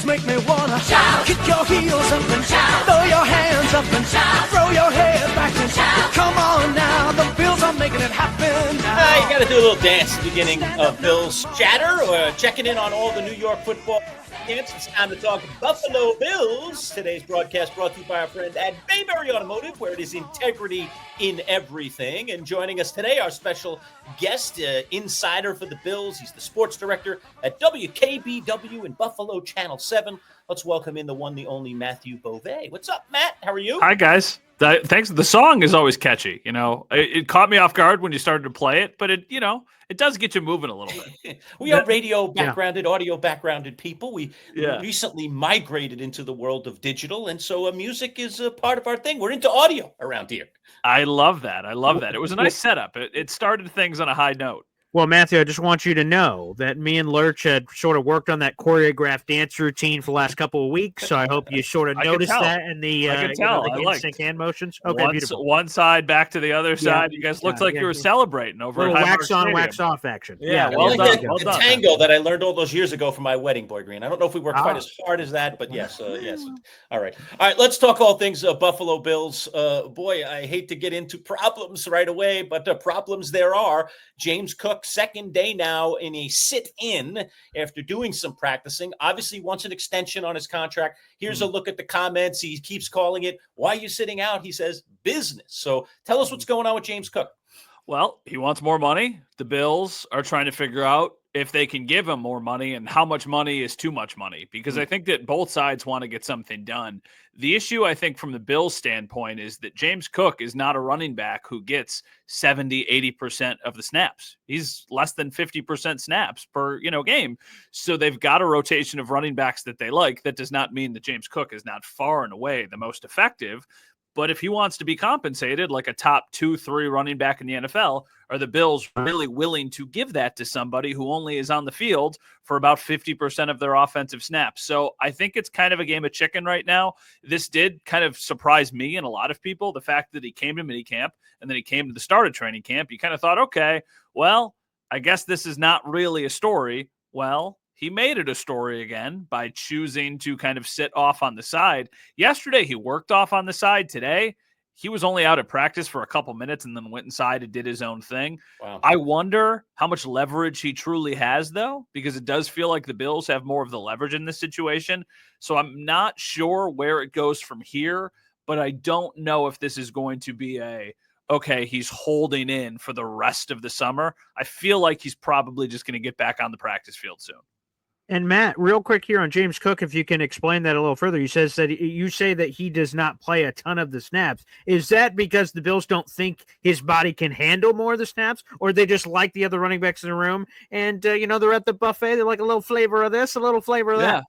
words make me wanna shout. Kick your heels up and shout. Throw your hands up and shout. Throw your head back and shout. Come on now, the Bills are making it happen now. You got to do a little dance at the beginning of Bills chatter, or checking in on all the New York football camps. It's time to talk Buffalo Bills. Today's broadcast brought to you by our friend at Bayberry Automotive, where it is integrity in everything. And joining us today, our special guest, insider for the Bills. He's the sports director at WKBW in Buffalo, Channel 7. Let's welcome in the one, the only Matthew Bové. What's up, Matt? How are you? Hi, guys. Thanks. The song is always catchy. You know, it caught me off guard when you started to play it, but it does get you moving a little bit. We are radio backgrounded, audio backgrounded people. We recently migrated into the world of digital, and so music is a part of our thing. We're into audio around here. I love that. It was a nice setup. It started things on a high note. Well, Matthew, I just want you to know that me and Lerch had sort of worked on that choreographed dance routine for the last couple of weeks, so I hope you sort of noticed that in the sync hand motions. Okay, beautiful. One side back to the other side. You guys looked like you were celebrating over a wax on, wax off action. Yeah, well done. The tango that I learned all those years ago from my wedding, Boy Green. I don't know if we worked quite as hard as that, but yes. All right. Let's talk all things Buffalo Bills. Boy, I hate to get into problems right away, but problems there are. James Cook, second day now in a sit-in after doing some practicing. Obviously wants an extension on his contract. Here's a look at the comments. He keeps calling it, "Why are you sitting out?" He says, "Business." So tell us what's going on with James Cook. Well, he wants more money. The Bills are trying to figure out if they can give him more money and how much money is too much money, because I think that both sides want to get something done. The issue, I think, from the Bills' standpoint is that James Cook is not a running back who gets 70, 80% of the snaps. He's less than 50% snaps per game. So they've got a rotation of running backs that they like. That does not mean that James Cook is not far and away the most effective. But if he wants to be compensated like a top 2-3 running back in the NFL, are the Bills really willing to give that to somebody who only is on the field for about 50% of their offensive snaps? So I think it's kind of a game of chicken right now. This did kind of surprise me and a lot of people, the fact that he came to minicamp and then he came to the start of training camp. You kind of thought, okay, well, I guess this is not really a story. Well, he made it a story again by choosing to kind of sit off on the side. Yesterday, he worked off on the side. Today, he was only out at practice for a couple minutes and then went inside and did his own thing. Wow. I wonder how much leverage he truly has, though, because it does feel like the Bills have more of the leverage in this situation. So I'm not sure where it goes from here, but I don't know if this is going to be okay, he's holding in for the rest of the summer. I feel like he's probably just going to get back on the practice field soon. And Matt, real quick here on James Cook, if you can explain that a little further. You say that he does not play a ton of the snaps. Is that because the Bills don't think his body can handle more of the snaps, or they just like the other running backs in the room? And they're at the buffet. They like a little flavor of this, a little flavor of that.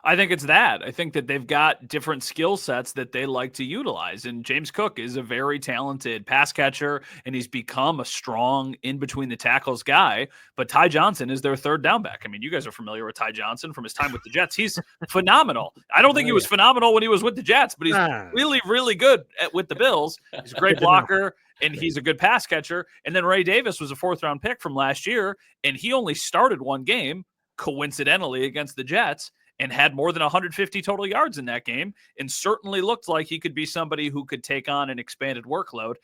I think it's that. I think that they've got different skill sets that they like to utilize. And James Cook is a very talented pass catcher, and he's become a strong in-between-the-tackles guy. But Ty Johnson is their third down back. I mean, you guys are familiar with Ty Johnson from his time with the Jets. He's phenomenal. I don't think he was phenomenal when he was with the Jets, but he's really, really good with the Bills. He's a great blocker, and he's a good pass catcher. And then Ray Davis was a fourth-round pick from last year, and he only started one game, coincidentally, against the Jets, and had more than 150 total yards in that game, and certainly looked like he could be somebody who could take on an expanded workload.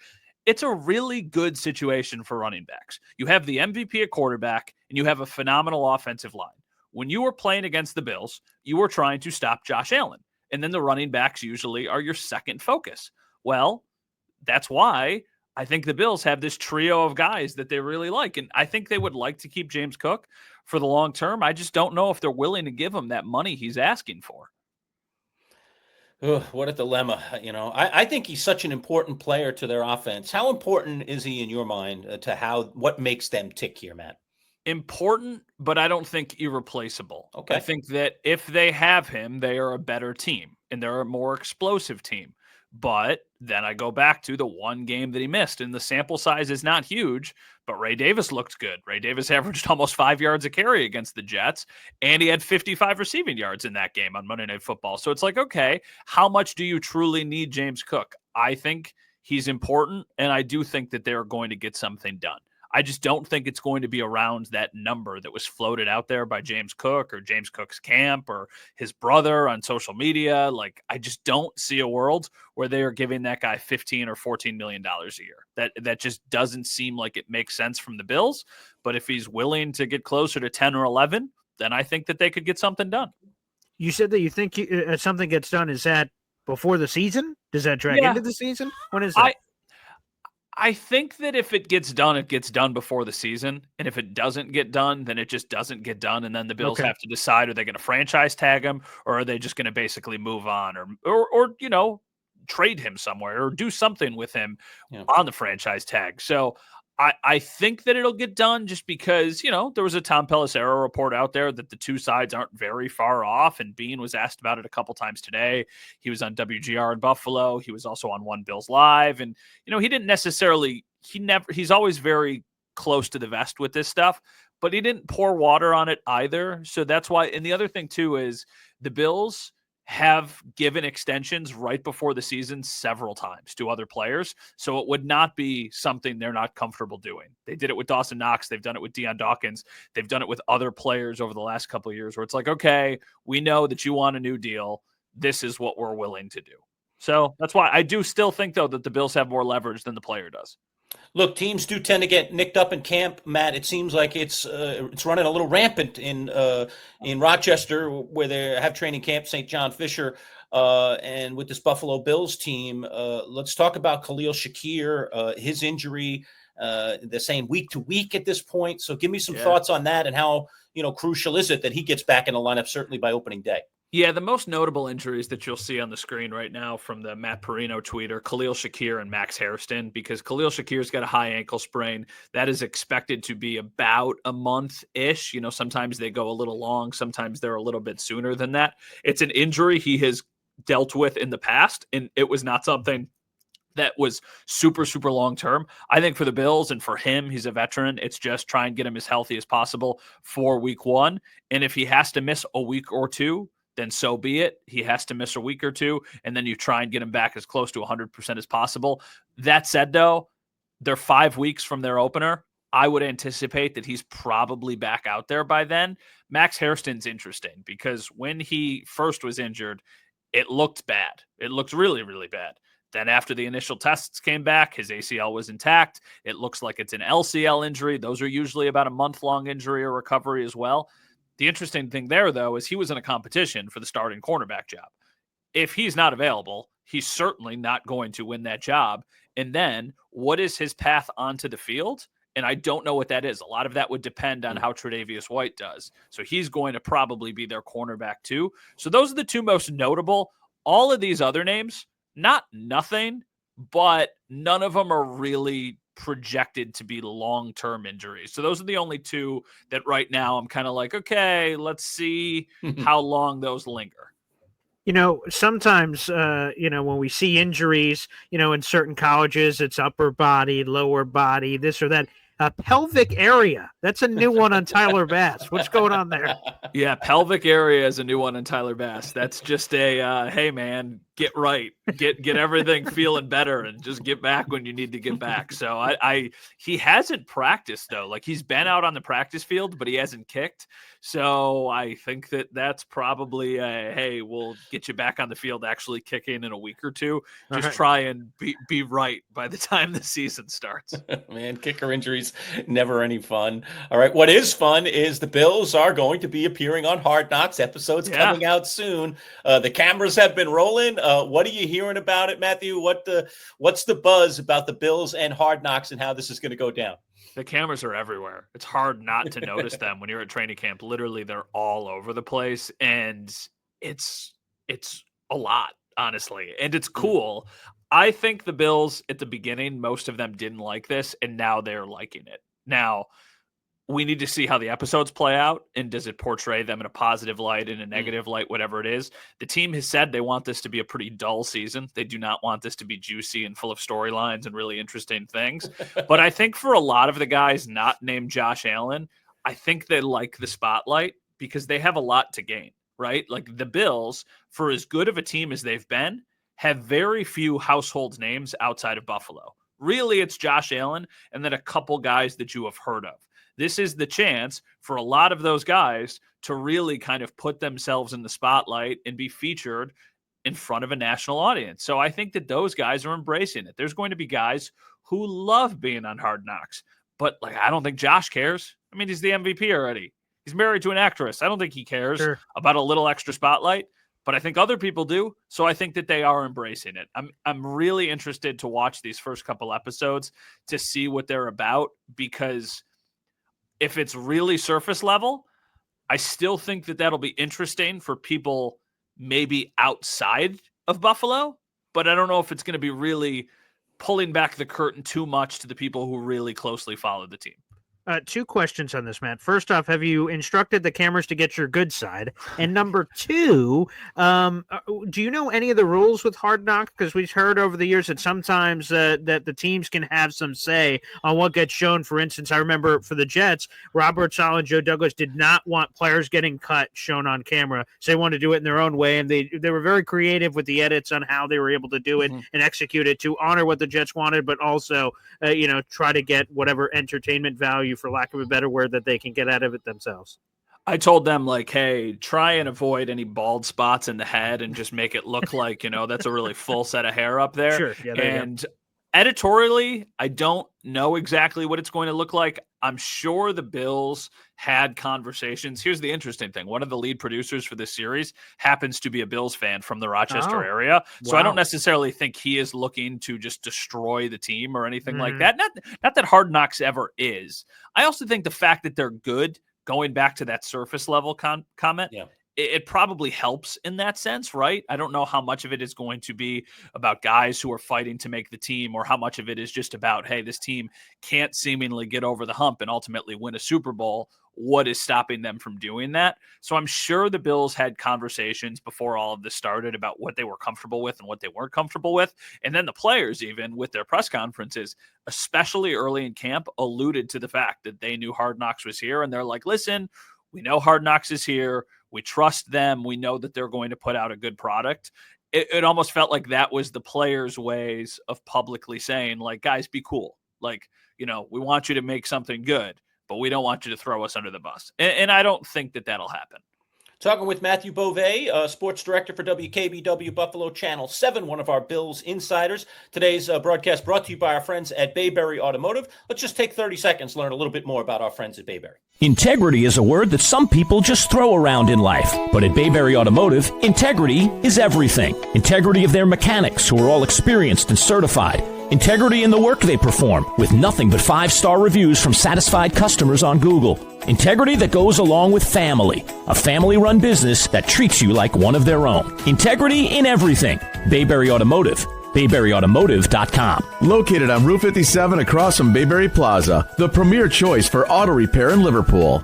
It's a really good situation for running backs. You have the MVP at quarterback, and you have a phenomenal offensive line. When you were playing against the Bills, you were trying to stop Josh Allen, and then the running backs usually are your second focus. Well, that's why I think the Bills have this trio of guys that they really like, and I think they would like to keep James Cook for the long term. I just don't know if they're willing to give him that money he's asking for. Ugh, what a dilemma. I think he's such an important player to their offense. How important is he in your mind to what makes them tick here, Matt? Important, but I don't think irreplaceable. Okay. I think that if they have him, they are a better team and they're a more explosive team. But then I go back to the one game that he missed, and the sample size is not huge, but Ray Davis looked good. Ray Davis averaged almost 5 yards a carry against the Jets, and he had 55 receiving yards in that game on Monday Night Football. So it's like, okay, how much do you truly need James Cook? I think he's important, and I do think that they're going to get something done. I just don't think it's going to be around that number that was floated out there by James Cook or James Cook's camp or his brother on social media. Like, I just don't see a world where they are giving that guy $15 or $14 million a year. That just doesn't seem like it makes sense from the Bills. But if he's willing to get closer to 10 or 11, then I think that they could get something done. You said that you think something gets done. Is that before the season? Does that drag into the season? When is that? I think that if it gets done, it gets done before the season. And if it doesn't get done, then it just doesn't get done. And then the Bills have to decide, are they going to franchise tag him, or are they just going to basically move on or trade him somewhere or do something with him on the franchise tag. So I think that it'll get done just because, there was a Tom Pelissero report out there that the two sides aren't very far off. And Bean was asked about it a couple times today. He was on WGR in Buffalo. He was also on One Bills Live. And, he didn't necessarily, he's always very close to the vest with this stuff, but he didn't pour water on it either. So that's why. And the other thing too is the Bills have given extensions right before the season several times to other players. So it would not be something they're not comfortable doing. They did it with Dawson Knox. They've done it with Deion Dawkins. They've done it with other players over the last couple of years where it's like, okay, we know that you want a new deal. This is what we're willing to do. So that's why I do still think, though, that the Bills have more leverage than the player does. Look, teams do tend to get nicked up in camp, Matt. It seems like it's running a little rampant in Rochester, where they have training camp, St. John Fisher, and with this Buffalo Bills team. Let's talk about Khalil Shakir, his injury. They're saying week to week at this point. So give me some thoughts on that and how crucial is it that he gets back in the lineup, certainly by opening day. Yeah, the most notable injuries that you'll see on the screen right now from the Matt Perino tweet are Khalil Shakir and Max Hairston, because Khalil Shakir's got a high ankle sprain. That is expected to be about a month-ish. Sometimes they go a little long. Sometimes they're a little bit sooner than that. It's an injury he has dealt with in the past, and it was not something that was super, super long-term. I think for the Bills and for him, he's a veteran. It's just try and get him as healthy as possible for week one. And if he has to miss a week or two, then so be it. He has to miss a week or two, and then you try and get him back as close to 100% as possible. That said, though, they're 5 weeks from their opener. I would anticipate that he's probably back out there by then. Max Hairston's interesting because when he first was injured, it looked bad. It looked really, really bad. Then after the initial tests came back, his ACL was intact. It looks like it's an LCL injury. Those are usually about a month-long injury or recovery as well. The interesting thing there, though, is he was in a competition for the starting cornerback job. If he's not available, he's certainly not going to win that job. And then what is his path onto the field? And I don't know what that is. A lot of that would depend on how Tre'Davious White does. So he's going to probably be their cornerback too. So those are the two most notable. All of these other names, not nothing, but none of them are really projected to be long-term injuries. So those are the only two that right now I'm kind of like, okay, let's see how long those linger. Sometimes, when we see injuries, in certain colleges, it's upper body, lower body, this or that. Pelvic area. That's a new one on Tyler Bass. What's going on there? Yeah, pelvic area is a new one on Tyler Bass. That's just a, hey, man, get right. Get everything feeling better and just get back when you need to get back. So he hasn't practiced, though. Like, he's been out on the practice field, but he hasn't kicked. So I think that's probably hey, we'll get you back on the field actually kicking in a week or two. Just try and be right by the time the season starts. Man, kicker injuries, never any fun. All right, what is fun is the Bills are going to be appearing on Hard Knocks. Episodes coming out soon. The cameras have been rolling. What are you hearing about it, Matthew? What's the buzz about the Bills and Hard Knocks and how this is going to go down? The cameras are everywhere. It's hard not to notice them when you're at training camp. Literally, they're all over the place, and it's a lot, honestly, and it's cool. I think the Bills at the beginning, most of them didn't like this, and now they're liking it. Now, we need to see how the episodes play out, and does it portray them in a positive light, in a negative light, whatever it is. The team has said they want this to be a pretty dull season. They do not want this to be juicy and full of storylines and really interesting things. But I think for a lot of the guys not named Josh Allen, I think they like the spotlight because they have a lot to gain, right? Like the Bills, for as good of a team as they've been, have very few household names outside of Buffalo. Really, it's Josh Allen and then a couple guys that you have heard of. This is the chance for a lot of those guys to really kind of put themselves in the spotlight and be featured in front of a national audience. So I think that those guys are embracing it. There's going to be guys who love being on Hard Knocks, but like, I don't think Josh cares. I mean, he's the MVP already. He's married to an actress. I don't think he cares about a little extra spotlight, but I think other people do. So I think that they are embracing it. I'm really interested to watch these first couple episodes to see what they're about, because if it's really surface level, I still think that that'll be interesting for people maybe outside of Buffalo, but I don't know if it's going to be really pulling back the curtain too much to the people who really closely follow the team. Two questions on this, Matt. First off, have you instructed the cameras to get your good side? And number two, do you know any of the rules with Hard Knocks? Because we've heard over the years that sometimes that the teams can have some say on what gets shown. For instance, I remember for the Jets, Robert Saleh and Joe Douglas did not want players getting cut shown on camera, so they wanted to do it in their own way, and they were very creative with the edits on how they were able to do it and execute it to honor what the Jets wanted, but also try to get whatever entertainment value, for lack of a better word, that they can get out of it themselves. I told them, like, hey, try and avoid any bald spots in the head and just make it look like, that's a really full set of hair up there. Sure. Yeah, and editorially, I don't know exactly what it's going to look like. I'm sure the Bills had conversations. Here's the interesting thing. One of the lead producers for this series happens to be a Bills fan from the Rochester area. So I don't necessarily think he is looking to just destroy the team or anything like that. Not that Hard Knocks ever is. I also think the fact that they're good, going back to that surface level comment, it probably helps in that sense, right? I don't know how much of it is going to be about guys who are fighting to make the team, or how much of it is just about, hey, this team can't seemingly get over the hump and ultimately win a Super Bowl. What is stopping them from doing that? So I'm sure the Bills had conversations before all of this started about what they were comfortable with and what they weren't comfortable with. And then the players, even with their press conferences, especially early in camp, alluded to the fact that they knew Hard Knocks was here. And they're like, listen, we know Hard Knocks is here. We trust them. We know that they're going to put out a good product. It almost felt like that was the players' ways of publicly saying, like, guys, be cool. Like, we want you to make something good, but we don't want you to throw us under the bus. And I don't think that that'll happen. Talking with Matthew Bové, sports director for WKBW Buffalo Channel 7, one of our Bills insiders. Today's broadcast brought to you by our friends at Bayberry Automotive. Let's just take 30 seconds to learn a little bit more about our friends at Bayberry. Integrity is a word that some people just throw around in life. But at Bayberry Automotive, integrity is everything. Integrity of their mechanics, who are all experienced and certified. Integrity in the work they perform, with nothing but 5-star reviews from satisfied customers on Google. Integrity that goes along with family, a family-run business that treats you like one of their own. Integrity in everything. Bayberry Automotive. BayberryAutomotive.com. Located on Route 57 across from Bayberry Plaza, the premier choice for auto repair in Liverpool.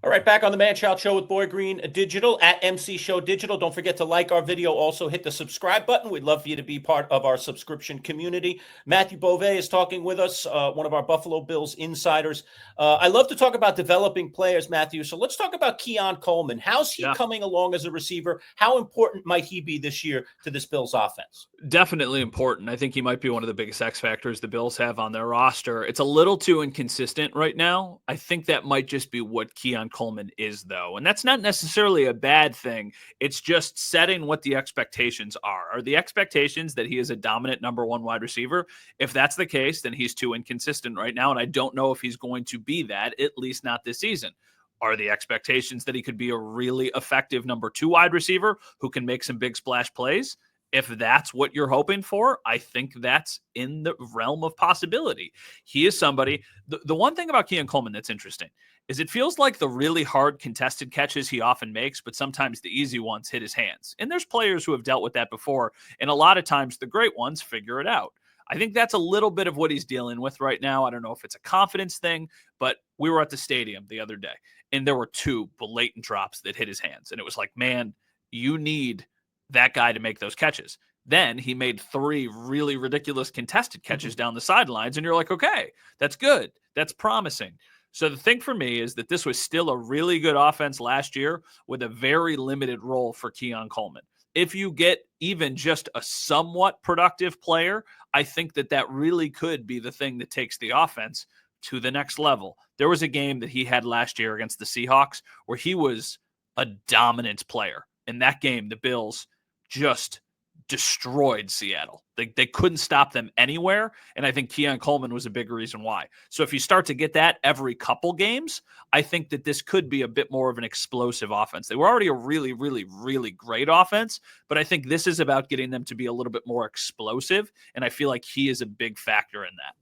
All right, back on the Manchild Show with Boy Green Digital at MC Show Digital. Don't forget to like our video. Also hit the subscribe button. We'd love for you to be part of our subscription community. Matthew Bové is talking with us, one of our Buffalo Bills insiders. I love to talk about developing players, Matthew. So let's talk about Keon Coleman. How's he coming along as a receiver? How important might he be this year to this Bills offense? Definitely important. I think he might be one of the biggest X factors the Bills have on their roster. It's a little too inconsistent right now. I think that might just be what Keon Coleman is, though. And that's not necessarily a bad thing. It's just setting what the expectations are. Are the expectations that he is a dominant number one wide receiver? If that's the case, then he's too inconsistent right now. And I don't know if he's going to be that, at least not this season. Are the expectations that he could be a really effective number two wide receiver who can make some big splash plays? If that's what you're hoping for, I think that's in the realm of possibility. He is somebody. The one thing about Keon Coleman that's interesting is it feels like the really hard contested catches he often makes, but sometimes the easy ones hit his hands. And there's players who have dealt with that before, and a lot of times the great ones figure it out. I think that's a little bit of what he's dealing with right now. I don't know if it's a confidence thing, but we were at the stadium the other day, and there were 2 blatant drops that hit his hands. And it was like, man, you need that guy to make those catches. Then he made 3 really ridiculous contested catches down the sidelines, and you're like, okay, that's good. That's promising. So the thing for me is that this was still a really good offense last year with a very limited role for Keon Coleman. if you get even just a somewhat productive player, I think that really could be the thing that takes the offense to the next level. There was a game that he had last year against the Seahawks where he was a dominant player. In that game, the Bills just destroyed Seattle. They couldn't stop them anywhere, and I think Keon Coleman was a big reason why. So if you start to get that every couple games, I think that this could be a bit more of an explosive offense. They were already a really, really, really great offense, but I think this is about getting them to be a little bit more explosive, and I feel like he is a big factor in that.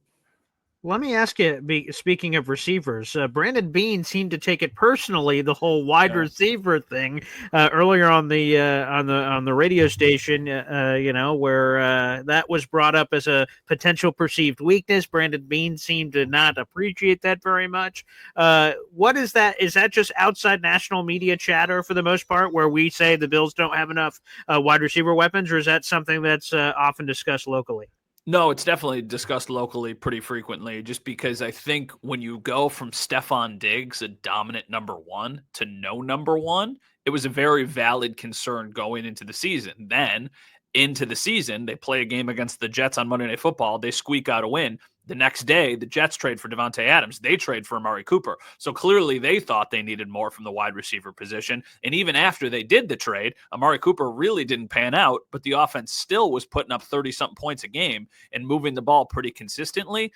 Let me ask you, speaking of receivers, Brandon Beane seemed to take it personally, the whole wide receiver thing earlier on the radio station, where that was brought up as a potential perceived weakness. Brandon Beane seemed to not appreciate that very much. What is that? Is that just outside national media chatter for the most part, where we say the Bills don't have enough wide receiver weapons, or is that something that's often discussed locally? No, it's definitely discussed locally pretty frequently, just because I think when you go from Stephon Diggs, a dominant number one, to no number one, it was a very valid concern going into the season. Then into the season, they play a game against the Jets on Monday Night Football. They squeak out a win. The next day, the Jets trade for Devontae Adams. They trade for Amari Cooper. So clearly they thought they needed more from the wide receiver position. And even after they did the trade, Amari Cooper really didn't pan out, but the offense still was putting up 30-something points a game and moving the ball pretty consistently.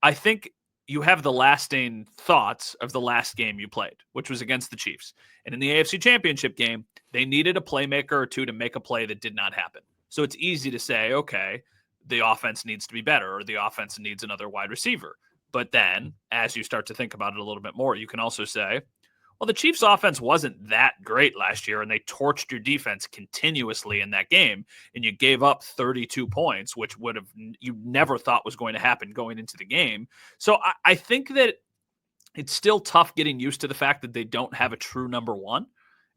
I think you have the lasting thoughts of the last game you played, which was against the Chiefs. And in the AFC Championship game, they needed a playmaker or two to make a play that did not happen. So it's easy to say, okay, the offense needs to be better, or the offense needs another wide receiver. But then, as you start to think about it a little bit more, you can also say, well, the Chiefs' offense wasn't that great last year, and they torched your defense continuously in that game, and you gave up 32 points, which you never thought was going to happen going into the game. So I think that it's still tough getting used to the fact that they don't have a true number one,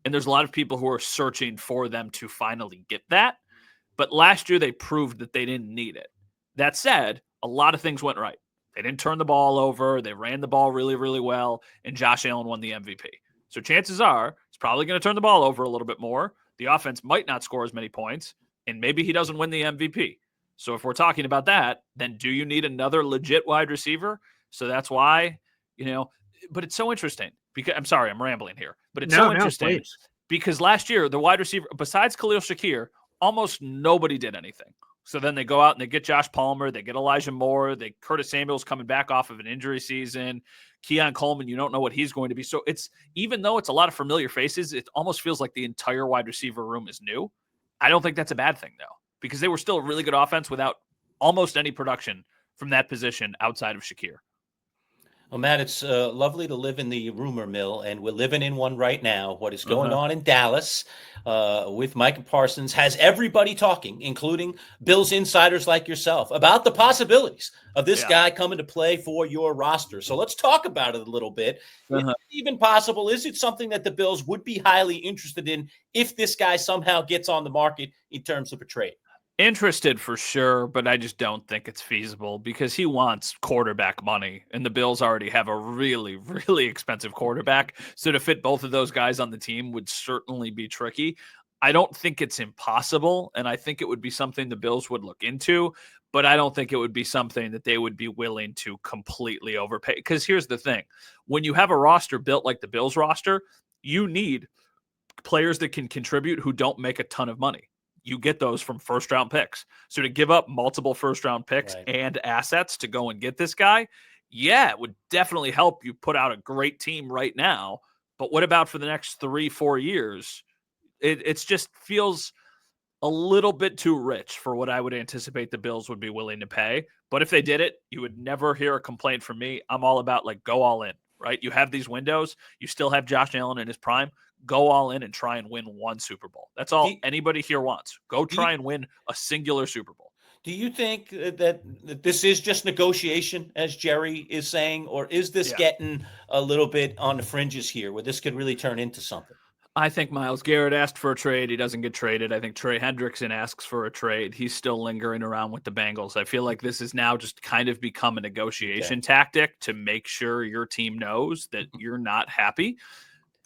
and there's a lot of people who are searching for them to finally get that. But last year, they proved that they didn't need it. That said, a lot of things went right. They didn't turn the ball over. They ran the ball really, really well, and Josh Allen won the MVP. So chances are he's probably going to turn the ball over a little bit more. The offense might not score as many points, and maybe he doesn't win the MVP. So if we're talking about that, then do you need another legit wide receiver? So that's why, but it's so interesting. Because I'm sorry, I'm rambling here, but it's so interesting because last year, the wide receiver, besides Khalil Shakir, almost nobody did anything. So then they go out and they get Josh Palmer, they get Elijah Moore, Curtis Samuel's coming back off of an injury season. Keon Coleman, you don't know what he's going to be. So it's, even though it's a lot of familiar faces, it almost feels like the entire wide receiver room is new. I don't think that's a bad thing, though, because they were still a really good offense without almost any production from that position outside of Shakir. Well, Matt, it's lovely to live in the rumor mill, and we're living in one right now. What is going on in Dallas with Micah Parsons has everybody talking, including Bills insiders like yourself, about the possibilities of this guy coming to play for your roster. So let's talk about it a little bit. Is it even possible? Is it something that the Bills would be highly interested in if this guy somehow gets on the market in terms of a trade? Interested for sure, but I just don't think it's feasible because he wants quarterback money, and the Bills already have a really, really expensive quarterback. So to fit both of those guys on the team would certainly be tricky. I don't think it's impossible, and I think it would be something the Bills would look into, but I don't think it would be something that they would be willing to completely overpay. Because here's the thing. When you have a roster built like the Bills roster, you need players that can contribute who don't make a ton of money. You get those from first-round picks. So to give up multiple first-round picks and assets to go and get this guy, it would definitely help you put out a great team right now. But what about for the next 3-4 years? It just feels a little bit too rich for what I would anticipate the Bills would be willing to pay. But if they did it, you would never hear a complaint from me. I'm all about, go all in, right? You have these windows. You still have Josh Allen in his prime. Go all in and try and win one Super Bowl. That's all anybody here wants. Go try and win a singular Super Bowl. Do you think that this is just negotiation, as Jerry is saying, or is this getting a little bit on the fringes here where this could really turn into something? I think Myles Garrett asked for a trade. He doesn't get traded. I think Trey Hendrickson asks for a trade. He's still lingering around with the Bengals. I feel like this has now just kind of become a negotiation tactic to make sure your team knows that you're not happy.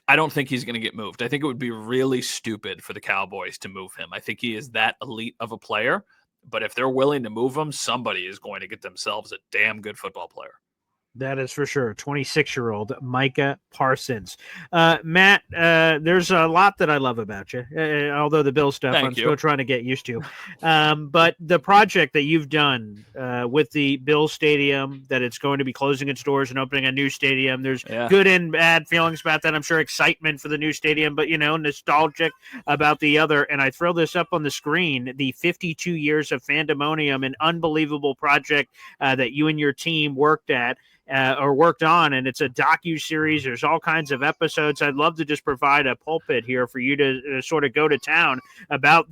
I don't think he's going to get moved. I think it would be really stupid for the Cowboys to move him. I think he is that elite of a player. But if they're willing to move him, somebody is going to get themselves a damn good football player. That is for sure. 26-year-old Micah Parsons. Matt, there's a lot that I love about you, although the Bill stuff I'm still trying to get used to. But the project that you've done with the Bill Stadium, that it's going to be closing its doors and opening a new stadium, there's good and bad feelings about that. I'm sure excitement for the new stadium, but, nostalgic about the other. And I throw this up on the screen, the 52 years of Fandemonium, an unbelievable project that you and your team worked on, and it's a docu-series. There's all kinds of episodes. I'd love to just provide a pulpit here for you to sort of go to town about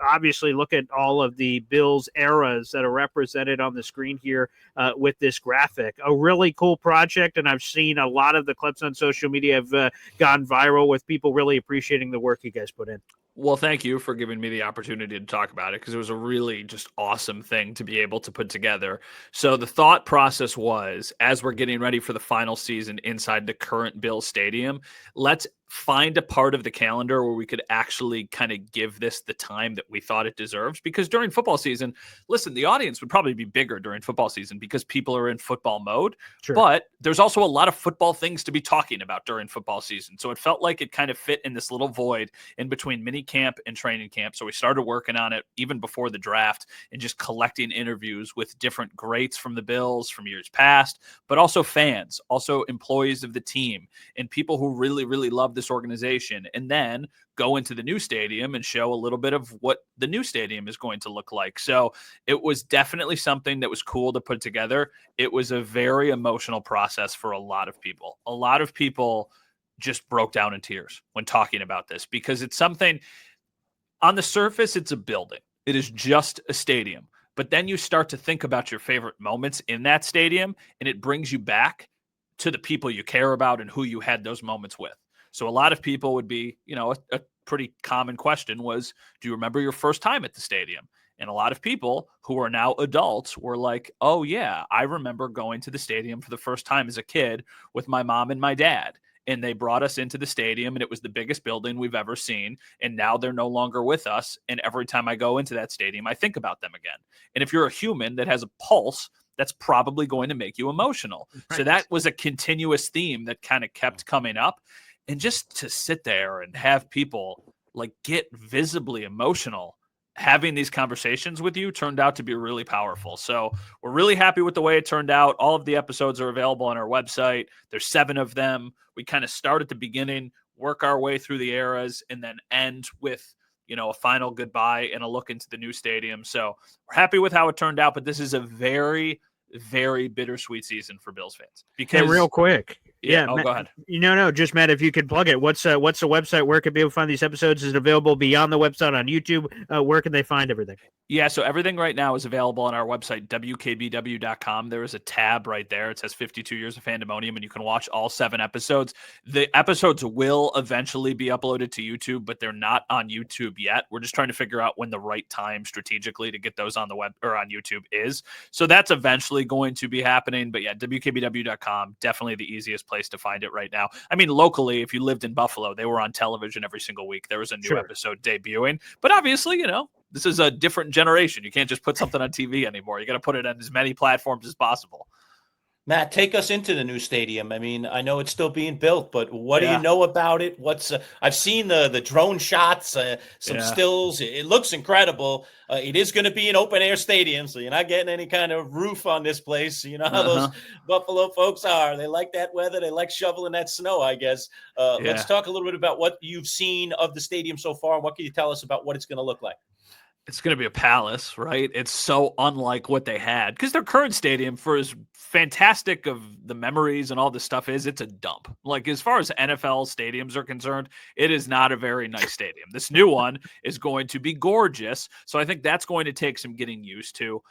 obviously look at all of the Bills eras that are represented on the screen here with this graphic. A really cool project, and I've seen a lot of the clips on social media have gone viral with people really appreciating the work you guys put in. Well, thank you for giving me the opportunity to talk about it, because it was a really just awesome thing to be able to put together. So the thought process was, as we're getting ready for the final season inside the current Bills Stadium, let's find a part of the calendar where we could actually kind of give this the time that we thought it deserves. Because during football season, listen, the audience would probably be bigger during football season because people are in football mode. Sure. But there's also a lot of football things to be talking about during football season. So it felt like it kind of fit in this little void in between mini camp and training camp. So we started working on it even before the draft and just collecting interviews with different greats from the Bills from years past, but also fans, also employees of the team, and people who really, really love this organization, and then go into the new stadium and show a little bit of what the new stadium is going to look like. So it was definitely something that was cool to put together. It was a very emotional process for a lot of people. A lot of people just broke down in tears when talking about this, because it's something on the surface, it's a building. It is just a stadium. But then you start to think about your favorite moments in that stadium, and it brings you back to the people you care about and who you had those moments with. So a lot of people would be, a pretty common question was, do you remember your first time at the stadium? And a lot of people who are now adults were like, oh yeah, I remember going to the stadium for the first time as a kid with my mom and my dad. And they brought us into the stadium, and it was the biggest building we've ever seen. And now they're no longer with us. And every time I go into that stadium, I think about them again. And if you're a human that has a pulse, that's probably going to make you emotional. Right. So that was a continuous theme that kind of kept coming up. And just to sit there and have people like get visibly emotional having these conversations with you turned out to be really powerful. So we're really happy with the way it turned out. All of the episodes are available on our website. There's 7 of them. We kind of start at the beginning, work our way through the eras, and then end with, a final goodbye and a look into the new stadium. So we're happy with how it turned out, but this is a very, very bittersweet season for Bills fans. Because real quick. Yeah, Matt, go ahead. Just Matt, if you could plug it. What's the website? Where can people find these episodes? Is it available beyond the website on YouTube? Where can they find everything? Yeah, so everything right now is available on our website, WKBW.com. There is a tab right there. It says 52 Years of Fandemonium, and you can watch all 7 episodes. The episodes will eventually be uploaded to YouTube, but they're not on YouTube yet. We're just trying to figure out when the right time strategically to get those on the web or on YouTube is. So that's eventually going to be happening. But yeah, WKBW.com, definitely the easiest place to find it right now. I mean, locally, if you lived in Buffalo, they were on television every single week. There was a new episode debuting. But obviously, this is a different generation. You can't just put something on TV anymore. You got to put it on as many platforms as possible. Matt, take us into the new stadium. I mean, I know it's still being built, but what do you know about it? I've seen the drone shots, some stills. It looks incredible. It is going to be an open air stadium, so you're not getting any kind of roof on this place. You know how those Buffalo folks are. They like that weather. They like shoveling that snow, I guess. Let's talk a little bit about what you've seen of the stadium so far. What can you tell us about what it's going to look like? It's going to be a palace, right? It's so unlike what they had, because their current stadium, for as fantastic of the memories and all this stuff is, it's a dump. Like, as far as NFL stadiums are concerned, it is not a very nice stadium. This new one is going to be gorgeous. So I think that's going to take some getting used to.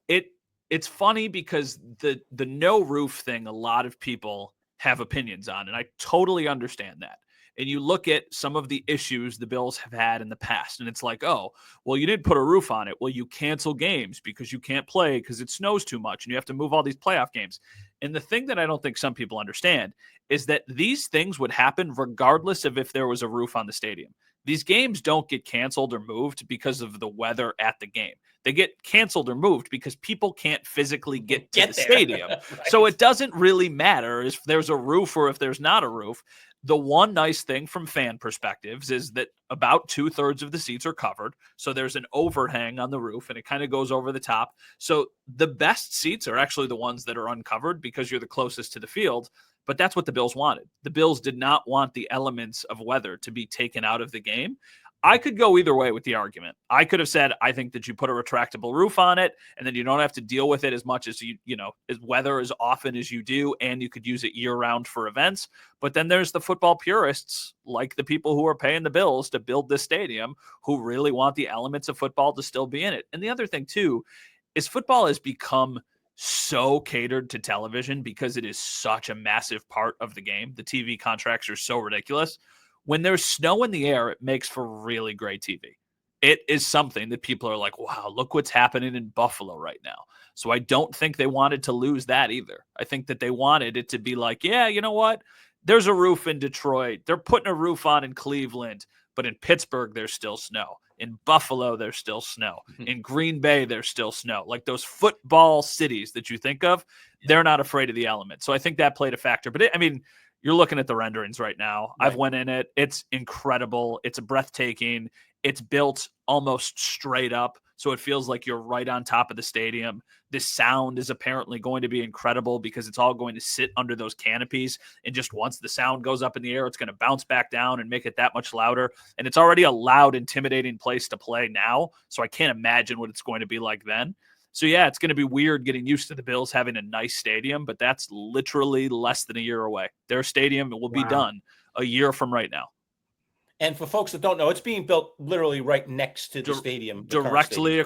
It's funny because the no roof thing, a lot of people have opinions on, and I totally understand that. And you look at some of the issues the Bills have had in the past, and it's like, oh, well, you didn't put a roof on it. Well, you cancel games because you can't play because it snows too much, and you have to move all these playoff games. And the thing that I don't think some people understand is that these things would happen regardless of if there was a roof on the stadium. These games don't get canceled or moved because of the weather at the game. They get canceled or moved because people can't physically get to the stadium. Right. So it doesn't really matter if there's a roof or if there's not a roof. The one nice thing from fan perspectives is that about 2/3 of the seats are covered. So there's an overhang on the roof and it kind of goes over the top. So the best seats are actually the ones that are uncovered because you're the closest to the field. But that's what the Bills wanted. The Bills did not want the elements of weather to be taken out of the game. I could go either way with the argument. I could have said, I think that you put a retractable roof on it, and then you don't have to deal with it as much as as weather as often as you do, and you could use it year round for events. But then there's the football purists, like the people who are paying the Bills to build this stadium, who really want the elements of football to still be in it. And the other thing too, is football has become so catered to television because it is such a massive part of the game. The TV contracts are so ridiculous. When there's snow in the air, it makes for really great TV. It is something that people are like, wow, look what's happening in Buffalo right now. So I don't think they wanted to lose that either. I think that they wanted it to be like, yeah, you know what? There's a roof in Detroit. They're putting a roof on in Cleveland, but in Pittsburgh, there's still snow. In Buffalo, there's still snow. In Green Bay, there's still snow. Like those football cities that you think of, they're not afraid of the element. So I think that played a factor. But you're looking at the renderings right now. Right. I've went in it. It's incredible. It's breathtaking. It's built almost straight up, so it feels like you're right on top of the stadium. The sound is apparently going to be incredible because it's all going to sit under those canopies. And just once the sound goes up in the air, it's going to bounce back down and make it that much louder. And it's already a loud, intimidating place to play now. So I can't imagine what it's going to be like then. So, yeah, it's going to be weird getting used to the Bills having a nice stadium, but that's literally less than a year away. Their stadium will be done a year from right now. And for folks that don't know, it's being built literally right next to the stadium. Directly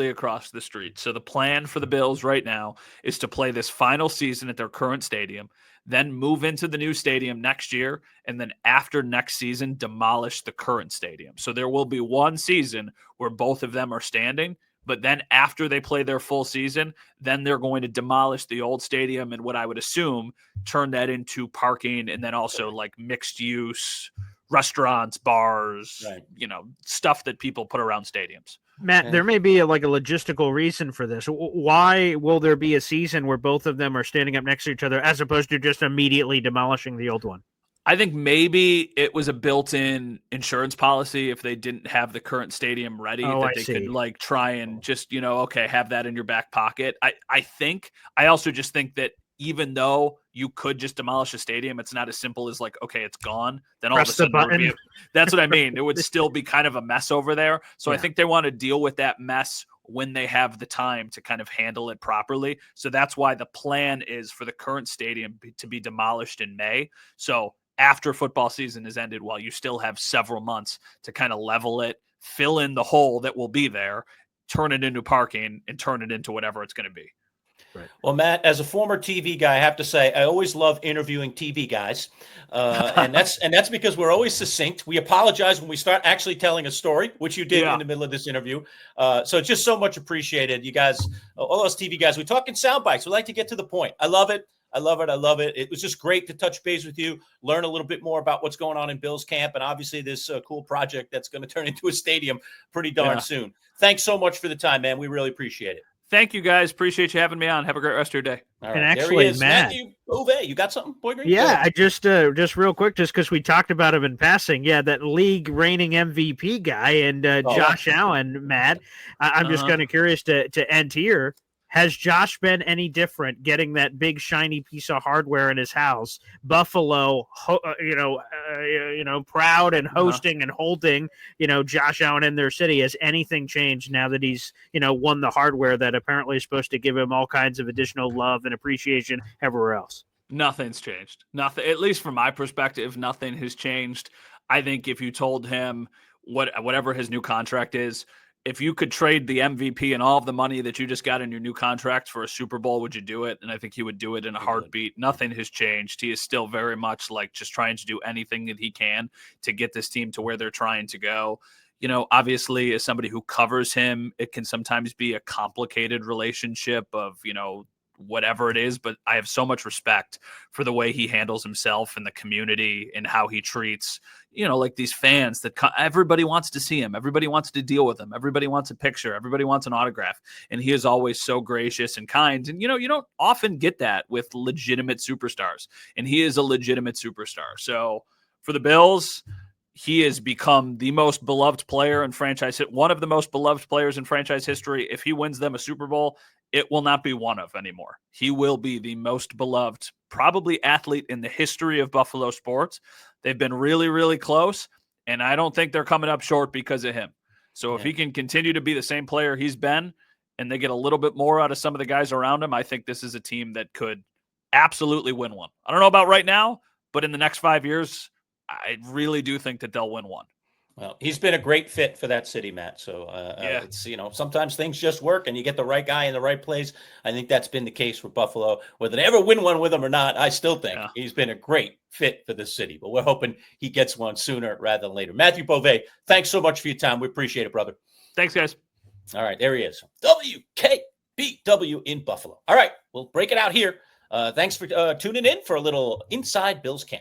across the street. So the plan for the Bills right now is to play this final season at their current stadium, then move into the new stadium next year, and then after next season, demolish the current stadium. So there will be one season where both of them are standing. But then after they play their full season, then they're going to demolish the old stadium and what I would assume turn that into parking and then also like mixed use restaurants, bars, right. Stuff that people put around stadiums. Matt, there may be a logistical reason for this. Why will there be a season where both of them are standing up next to each other as opposed to just immediately demolishing the old one? I think maybe it was a built-in insurance policy if they didn't have the current stadium ready that they could try and just, have that in your back pocket. I also just think that even though you could just demolish a stadium, it's not as simple as it's gone. Then all of a sudden, that's what I mean. It would still be kind of a mess over there. So I think they want to deal with that mess when they have the time to kind of handle it properly. So that's why the plan is for the current stadium to be demolished in May. So after football season is ended, while you still have several months to kind of level it, fill in the hole that will be there, turn it into parking, and turn it into whatever it's going to be. Right. Well, Matt, as a former TV guy, I have to say I always love interviewing TV guys, and that's because we're always succinct. We apologize when we start actually telling a story, which you did in the middle of this interview. So it's just so much appreciated. You guys, all those TV guys, we talk in sound bites. We like to get to the point. I love it. I love it. It was just great to touch base with you, learn a little bit more about what's going on in Bills camp, and obviously this cool project that's going to turn into a stadium pretty darn soon. Thanks so much for the time, man. We really appreciate it. Thank you, guys. Appreciate you having me on. Have a great rest of your day. All right. And actually, Matt, Matthew Bové, you got something, Boy Green? Yeah, I just real quick, just because we talked about him in passing. Yeah, that league reigning MVP guy and Josh Allen, Matt. I'm just kind of curious to end here. Has Josh been any different getting that big shiny piece of hardware in his house? Buffalo, proud and hosting and holding, Josh Allen in their city. Has anything changed now that he's, won the hardware that apparently is supposed to give him all kinds of additional love and appreciation everywhere else? Nothing's changed. Nothing, at least from my perspective, nothing has changed. I think if you told him whatever his new contract is, if you could trade the MVP and all of the money that you just got in your new contract for a Super Bowl, would you do it? And I think he would do it in a heartbeat. Nothing has changed. He is still very much just trying to do anything that he can to get this team to where they're trying to go. Obviously, as somebody who covers him, it can sometimes be a complicated relationship of, whatever it is, but I have so much respect for the way he handles himself and the community and how he treats, like these fans that everybody wants to see him. Everybody wants to deal with him. Everybody wants a picture. Everybody wants an autograph. And he is always so gracious and kind. And, you don't often get that with legitimate superstars. And he is a legitimate superstar. So for the Bills, he has become the most beloved player in one of the most beloved players in franchise history. If he wins them a Super Bowl, it will not be one of anymore. He will be the most beloved, probably athlete in the history of Buffalo sports. They've been really, really close, and I don't think they're coming up short because of him. So if he can continue to be the same player he's been, and they get a little bit more out of some of the guys around him, I think this is a team that could absolutely win one. I don't know about right now, but in the next 5 years, I really do think that they'll win one. Well, he's been a great fit for that city, Matt. So it's, sometimes things just work and you get the right guy in the right place. I think that's been the case for Buffalo. Whether they ever win one with him or not, I still think he's been a great fit for the city. But we're hoping he gets one sooner rather than later. Matthew Bové, thanks so much for your time. We appreciate it, brother. Thanks, guys. All right, there he is. WKBW in Buffalo. All right, we'll break it out here. Thanks for tuning in for a little Inside Bills Camp.